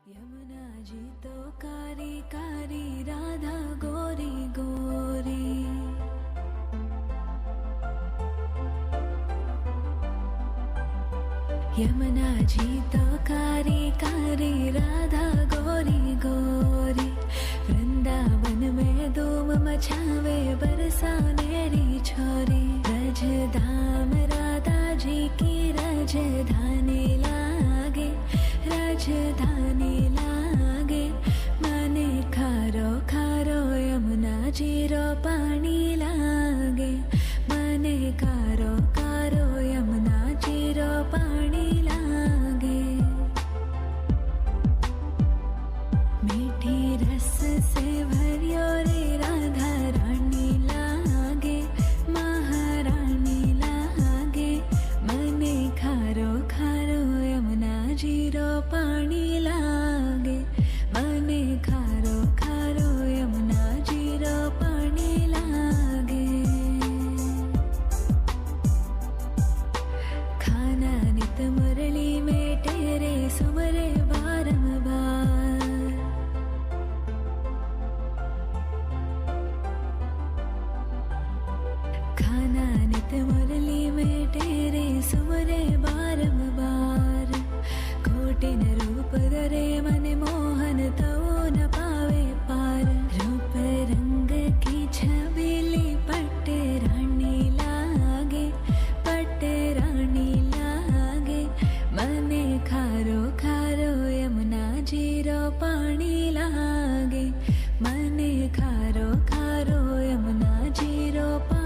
यमुना जी तो कारी कारी, राधा गोरी गोरी। यमुना जी तो कारी कारी, राधा गोरी गोरी। वृंदावन में धूम मचावे, बरसानेरी छोरी। रज धाम राधा जी की राजधानी लागे, राजधानी लागे। मने खारो खारो यमुना जीरो पानी लागे। मने खारो खारो यमुना जीरो पानी लागे। मीठी रस से भरियो रे राधा रानी लागे, महारानी लागे। मने खारो खारो यमुना जीरो पानी लागे। मने खारो खारो यमुना जीरो पानी लागे। खाना नित मुरली में तेरे सुमरे बारंबार। खाना नित मुरली में तेरे सुमरे बारंबार। कोटिन रूप धरे मन मोहन तो न पावे पार। रूप रंग की छबीली पट्ट रानी लागे, पट्ट रानी लागे। मने खारो खारो यमुना जीरो पानी लागे। मने खारो खारो यमुना जीरो पानी